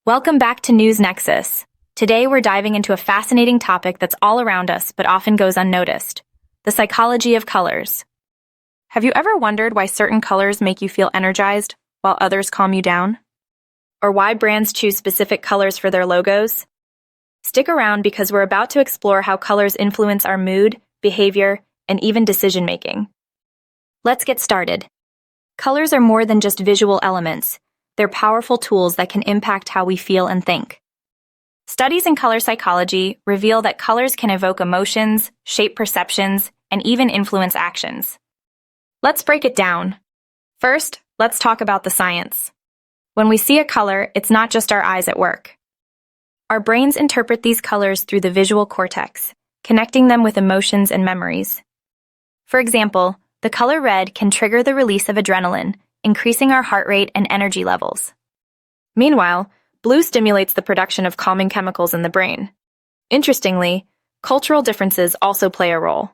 Welcome back to News Nexus. Today we're diving into a fascinating topic that's all around us but often goes unnoticed: the psychology of colors. Have you ever wondered why certain colors make you feel energized while others calm you down? Or why brands choose specific colors for their logos? Stick around because we're about to explore how colors influence our mood, behavior, and even decision-making. Let's get started. Colors are more than just visual elements. They're powerful tools that can impact how we feel and think. Studies in color psychology reveal that colors can evoke emotions, shape perceptions, and even influence actions. Let's break it down. First, let's talk about the science. When we see a color, it's not just our eyes at work. Our brains interpret these colors through the visual cortex, connecting them with emotions and memories. For example, the color red can trigger the release of adrenaline, increasing our heart rate and energy levels. Meanwhile, blue stimulates the production of calming chemicals in the brain. Interestingly, cultural differences also play a role.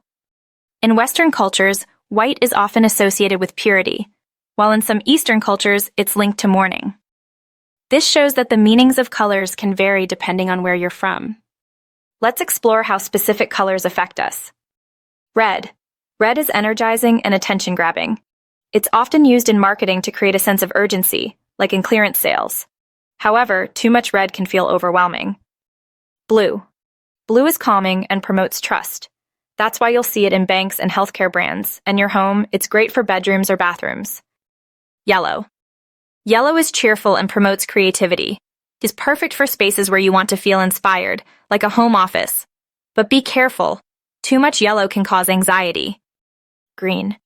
In Western cultures, white is often associated with purity, while in some Eastern cultures, it's linked to mourning. This shows that the meanings of colors can vary depending on where you're from. Let's explore how specific colors affect us. Red. Red is energizing and attention-grabbing. It's often used in marketing to create a sense of urgency, like in clearance sales. However, too much red can feel overwhelming. Blue. Blue is calming and promotes trust. That's why you'll see it in banks and healthcare brands, and your home, it's great for bedrooms or bathrooms. Yellow. Yellow is cheerful and promotes creativity. It's perfect for spaces where you want to feel inspired, like a home office. But be careful. Too much yellow can cause anxiety. Green.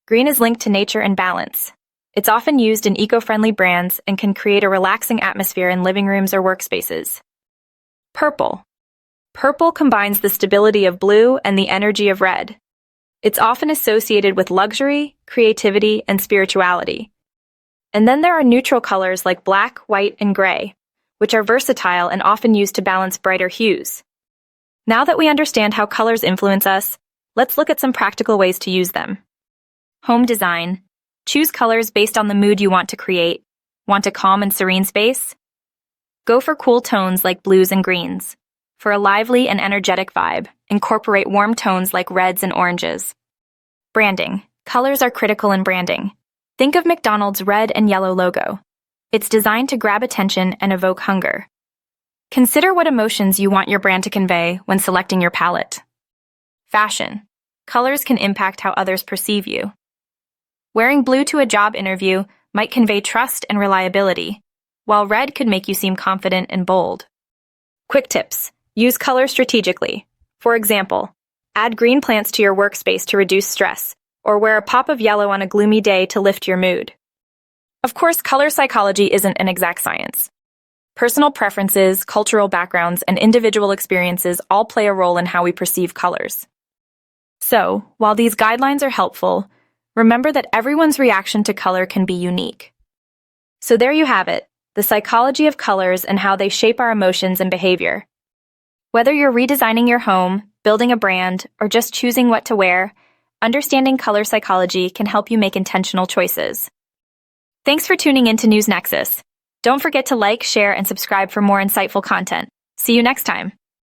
Green is linked to nature and balance. It's often used in eco-friendly brands and can create a relaxing atmosphere in living rooms or workspaces. Purple. Purple combines the stability of blue and the energy of red. It's often associated with luxury, creativity, and spirituality. And then there are neutral colors like black, white, and gray, which are versatile and often used to balance brighter hues. Now that we understand how colors influence us, let's look at some practical ways to use them. Home design. Choose colors based on the mood you want to create. Want a calm and serene space? Go for cool tones like blues and greens. For a lively and energetic vibe, incorporate warm tones like reds and oranges. Branding. Colors are critical in branding. Think of McDonald's red and yellow logo. It's designed to grab attention and evoke hunger. Consider what emotions you want your brand to convey when selecting your palette. Fashion. Colors can impact how others perceive you. Wearing blue to a job interview might convey trust and reliability, while red could make you seem confident and bold. Quick tips. Use color strategically. For example, add green plants to your workspace to reduce stress, or wear a pop of yellow on a gloomy day to lift your mood. Of course, color psychology isn't an exact science. Personal preferences, cultural backgrounds, and individual experiences all play a role in how we perceive colors. So, while these guidelines are helpful, remember that everyone's reaction to color can be unique. So there you have it, the psychology of colors and how they shape our emotions and behavior. Whether you're redesigning your home, building a brand, or just choosing what to wear, understanding color psychology can help you make intentional choices. Thanks for tuning in to News Nexus. Don't forget to like, share, and subscribe for more insightful content. See you next time.